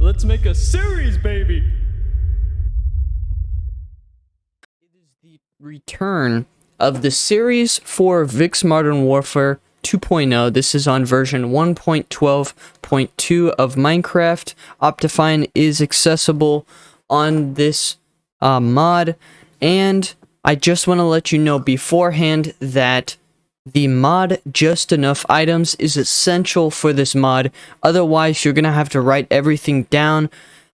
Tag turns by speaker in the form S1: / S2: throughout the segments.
S1: Let's make a series, baby! It is the return of the series for VIX Modern Warfare 2.0. This is on version 1.12.2 of Minecraft. Optifine is accessible on this mod, and I just want to let you know beforehand that the mod Just Enough Items is essential for this mod. Otherwise, you're going to have to write everything down.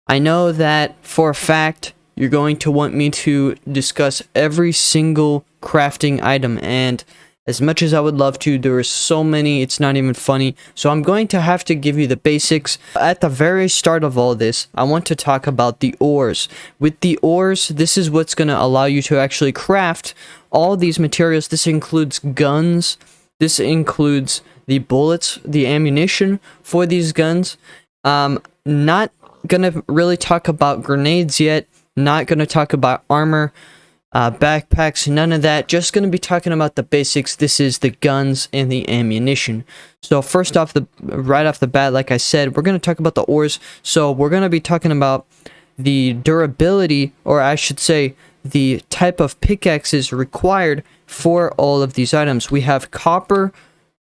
S1: I know that for a fact you're going to want me to discuss every single crafting item, and as much as I would love to, there are so many, it's not even funny. So I'm going to have to give you the basics. At the very start of all this, I want to talk about the ores. With the ores, this is what's going to allow you to actually craft all these materials. This includes guns. This includes the bullets, the ammunition for these guns. Not going to really talk about grenades yet. Not going to talk about armor. Backpacks, none of that. Just going to be talking about the basics. This is the guns and the ammunition. So first off, right off the bat, like I said, we're going to talk about the ores. So we're going to be talking about the durability, or I should say, the type of pickaxes required for all of these items. We have copper,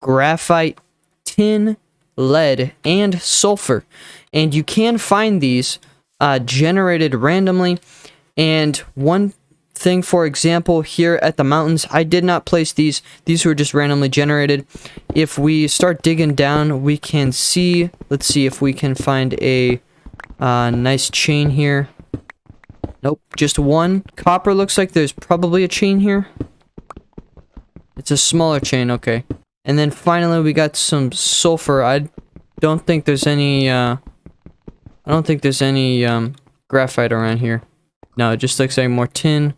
S1: graphite, tin, lead, and sulfur. And you can find these generated randomly. And one thing, for example, here at the mountains, I did not place these were just randomly generated. If we start digging down, we can see, let's see if we can find a nice chain here. Nope, just one. Copper looks like there's probably a chain here. It's a smaller chain, okay. And then finally we got some sulfur. I don't think there's any graphite around here. No, it just looks like more tin.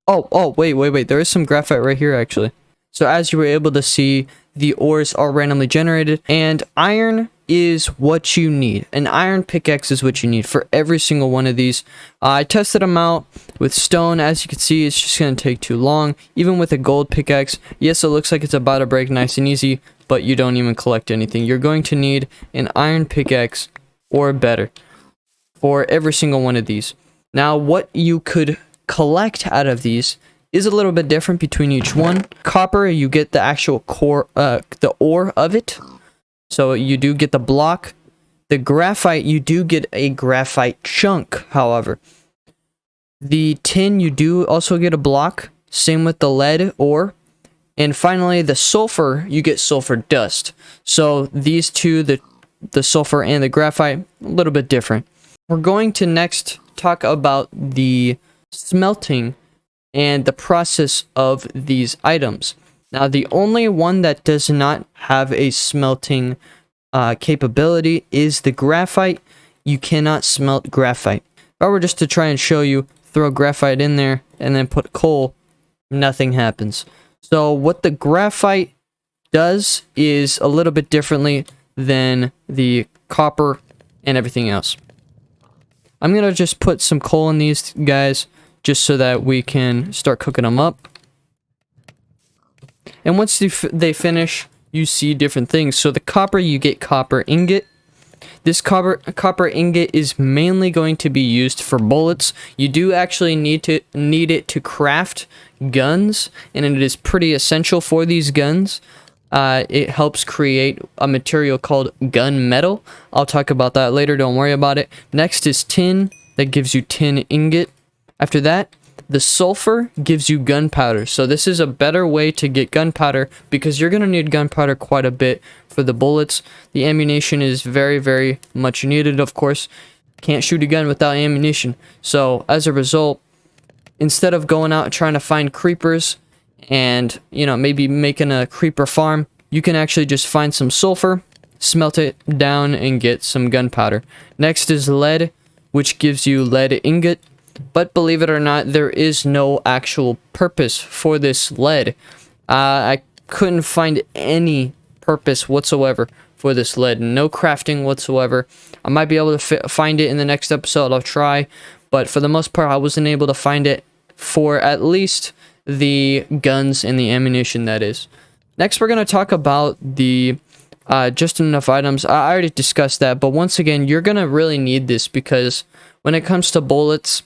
S1: Oh, wait. There is some graphite right here, actually. So as you were able to see, the ores are randomly generated, and iron is what you need. An iron pickaxe is what you need for every single one of these. I tested them out with stone. As you can see, it's just going to take too long. Even with a gold pickaxe, yes, it looks like it's about to break nice and easy, but you don't even collect anything. You're going to need an iron pickaxe or better for every single one of these. Now, what you could collect out of these is a little bit different between each one. Copper, you get the actual core, the ore of it, so you do get the block. The graphite, you do get a graphite chunk, however. The tin, you do also get a block, same with the lead ore. And finally, the sulfur, you get sulfur dust. So these two, the sulfur and the graphite, a little bit different. We're going to next talk about the smelting and the process of these items. Now, the only one that does not have a smelting capability is the graphite. You cannot smelt graphite. If I were just to try and show you, throw graphite in there and then put coal, nothing happens. So what the graphite does is a little bit differently than the copper and everything else. I'm going to just put some coal in these guys just so that we can start cooking them up. And once they finish, you see different things. So the copper, you get copper ingot. This copper ingot is mainly going to be used for bullets. You do actually need it to craft guns, and it is pretty essential for these guns. It helps create a material called gunmetal. I'll talk about that later, don't worry about it. Next is tin, that gives you tin ingot. After that, the sulfur gives you gunpowder. So this is a better way to get gunpowder, because you're going to need gunpowder quite a bit for the bullets. The ammunition is very, very much needed, of course. Can't shoot a gun without ammunition. So as a result, instead of going out and trying to find creepers and, you know, maybe making a creeper farm, you can actually just find some sulfur, smelt it down, and get some gunpowder. Next is lead, which gives you lead ingot. But believe it or not, there is no actual purpose for this lead. I couldn't find any purpose whatsoever for this lead. No crafting whatsoever. I might be able to find it in the next episode. I'll try. But for the most part, I wasn't able to find it for at least the guns and the ammunition, that is. Next, we're going to talk about the just enough items. I already discussed that, but once again, you're gonna really need this because when it comes to bullets,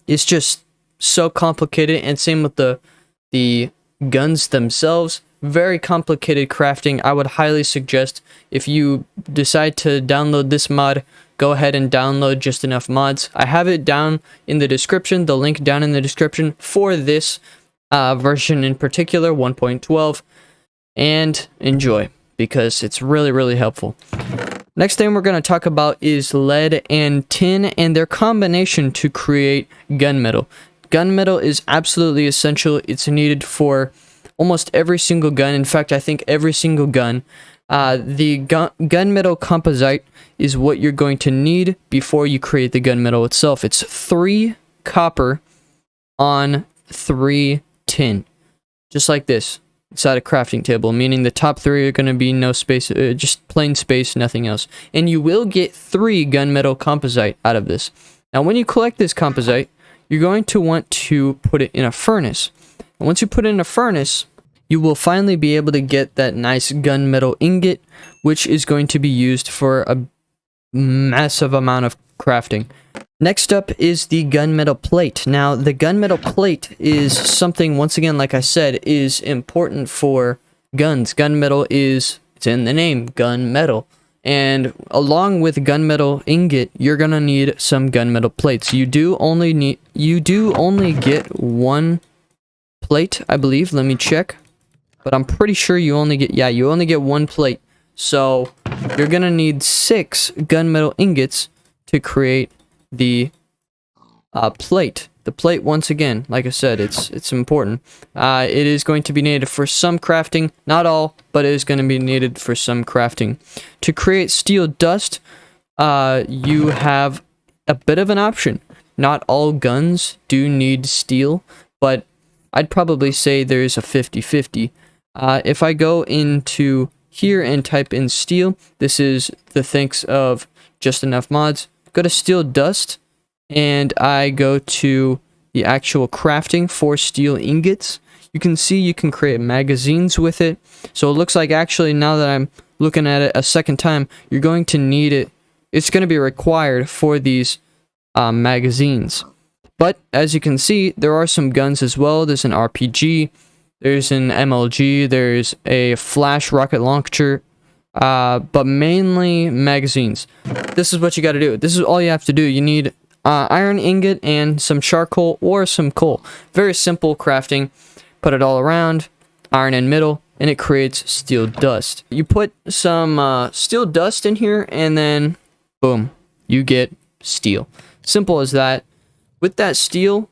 S1: it's just so complicated, and same with the guns themselves. Very complicated crafting. I would highly suggest, if you decide to download this mod, go ahead and download Just Enough Mods. I have it down in the description, the link down in the description for this version in particular, 1.12, and enjoy, because it's really, really helpful. Next thing we're going to talk about is lead and tin and their combination to create gunmetal. Gunmetal is absolutely essential. It's needed for almost every single gun. In fact, I think every single gun. The gunmetal composite is what you're going to need before you create the gunmetal itself. It's 3 copper on 3 tin, just like this. Inside a crafting table, meaning the top 3 are going to be no space, just plain space, nothing else. And you will get 3 gunmetal composite out of this. Now, when you collect this composite, you're going to want to put it in a furnace. And once you put it in a furnace, you will finally be able to get that nice gunmetal ingot, which is going to be used for a massive amount of crafting. Next up is the gunmetal plate. Now, the gunmetal plate is something, once again, like I said, is important for guns. Gunmetal is, it's in the name, gunmetal. And along with gunmetal ingot, you're gonna need some gunmetal plates. You do only get 1 plate, I believe. Let me check. But I'm pretty sure you only get 1 plate. So you're gonna need 6 gunmetal ingots to create the plate. The plate, once again, like I said, it's important. It is going to be needed for some crafting, not all, but it is going to be needed for some crafting. To create steel dust, you have a bit of an option. Not all guns do need steel, but I'd probably say there's a 50-50. If I go into here and type in steel, this is the thanks of Just Enough Mods. Go to steel dust, and I go to the actual crafting for steel ingots. You can see you can create magazines with it. So it looks like, actually, now that I'm looking at it a second time, you're going to need it. It's going to be required for these magazines. But as you can see, there are some guns as well. There's an RPG, there's an MLG, there's a flash rocket launcher, but mainly magazines. This is what you got to do. This is all you have to do. You need iron ingot and some charcoal or some coal. Very simple crafting. Put it all around, iron in middle, and it creates steel dust. You put some steel dust in here, and then boom, you get steel. Simple as that. With that steel,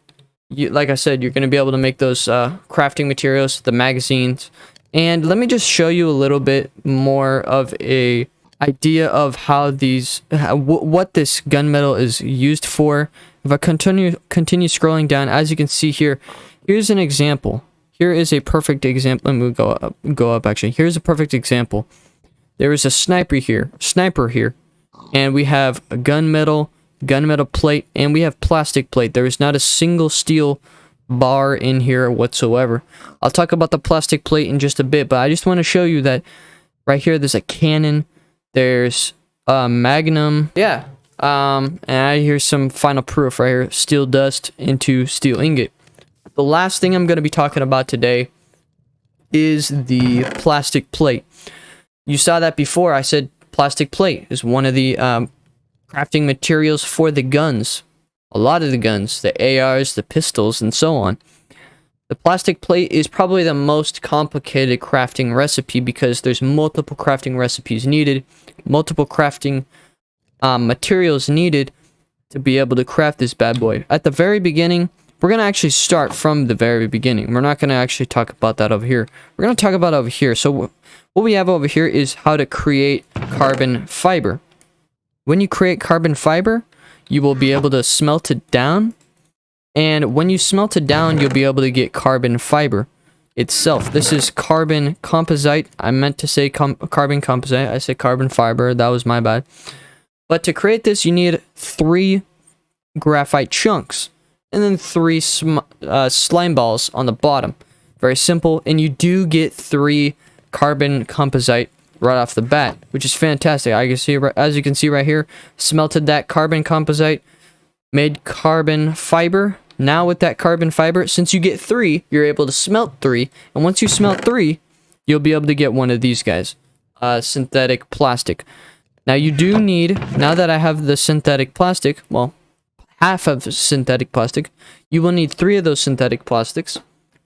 S1: like I said, you're going to be able to make those crafting materials, the magazines. And let me just show you a little bit more of a idea of how these, what this gunmetal is used for. If I continue scrolling down, as you can see here, here's an example. Here is a perfect example. Let me go up actually. Here's a perfect example. There is a sniper here, and we have a gunmetal plate, and we have plastic plate. There is not a single steel bar in here whatsoever. I'll talk about the plastic plate in just a bit, but I just want to show you that right here there's a cannon, there's a magnum, yeah, and here's some final proof right here: steel dust into steel ingot. The last thing I'm going to be talking about today is the plastic plate. You saw that before. I said plastic plate is one of the crafting materials for the guns. A lot of the guns, the ARs, the pistols, and so on. The plastic plate is probably the most complicated crafting recipe because there's multiple crafting recipes needed, multiple crafting materials needed to be able to craft this bad boy. At the very beginning, we're going to actually start from the very beginning. We're not going to actually talk about that over here. We're going to talk about it over here. So what we have over here is how to create carbon fiber. When you create carbon fiber, you will be able to smelt it down, and when you smelt it down, you'll be able to get carbon fiber itself. This is carbon composite. I meant to say carbon composite. I said carbon fiber. That was my bad. But to create this, you need 3 graphite chunks, and then 3 slime balls on the bottom. Very simple, and you do get 3 carbon composite right off the bat, which is fantastic. As you can see right here, smelted that carbon composite, made carbon fiber. Now with that carbon fiber, since you get 3, you're able to smelt 3, and once you smelt 3, you'll be able to get one of these guys, synthetic plastic. Now you do need, now that I have the synthetic plastic, well, half of synthetic plastic, you will need 3 of those synthetic plastics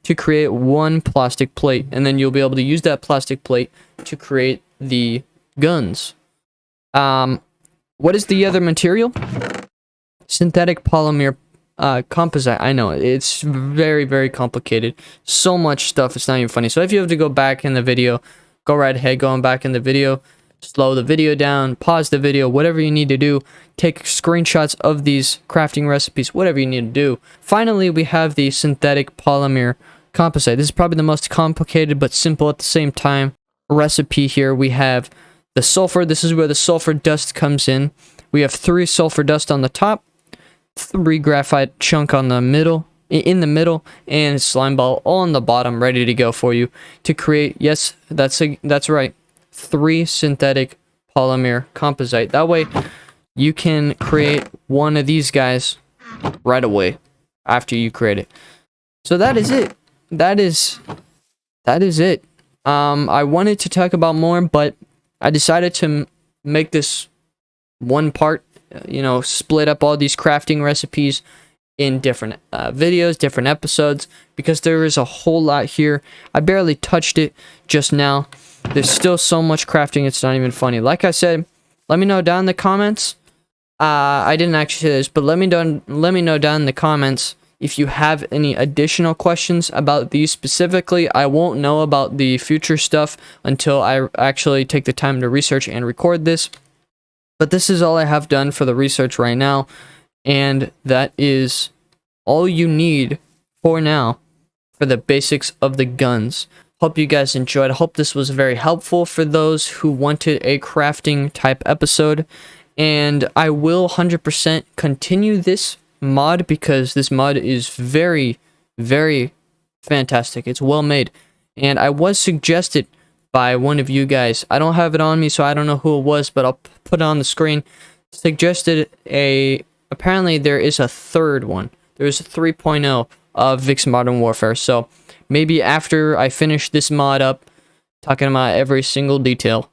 S1: to create 1 plastic plate, and then you'll be able to use that plastic plate to create the guns. What is the other material? Synthetic polymer composite. I know it's very, very complicated. So much stuff, it's not even funny. So if you have to go back in the video, go right ahead, going back in the video, slow the video down, pause the video, whatever you need to do, take screenshots of these crafting recipes, whatever you need to do. Finally, we have the synthetic polymer composite. This is probably the most complicated but simple at the same time recipe here. We have the sulfur. This is where the sulfur dust comes in. We have 3 sulfur dust on the top, 3 graphite chunk on the middle, in the middle, and slime ball all on the bottom, ready to go for you to create, yes, that's right, 3 synthetic polymer composite. That way you can create one of these guys right away after you create it. So that is it. That is it. I wanted to talk about more, but I decided to make this one part, split up all these crafting recipes in different videos, different episodes, because there is a whole lot here. I barely touched it just now. There's still so much crafting, it's not even funny. Like I said, let me know down in the comments. I didn't actually say this, but let me know down in the comments if you have any additional questions about these specifically. I won't know about the future stuff until I actually take the time to research and record this. But this is all I have done for the research right now, and that is all you need for now for the basics of the guns. Hope you guys enjoyed. I hope this was very helpful for those who wanted a crafting type episode, and I will 100% continue this mod because this mod is very, very fantastic. It's well made, and I was suggested by one of you guys. I don't have it on me, so I don't know who it was, but I'll put it on the screen. Suggested apparently there is a third one. There's a 3.0 of VIX Modern Warfare, so maybe after I finish this mod up, talking about every single detail,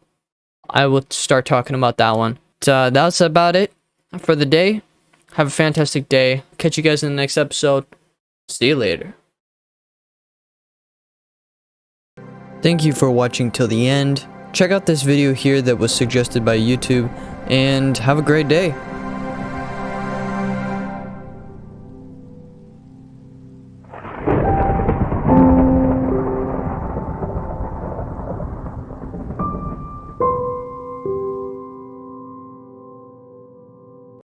S1: I will start talking about that one. That's about it for the day. Have a fantastic day. Catch you guys in the next episode. See you later. Thank you for watching till the end. Check out this video here that was suggested by YouTube, and have a great day.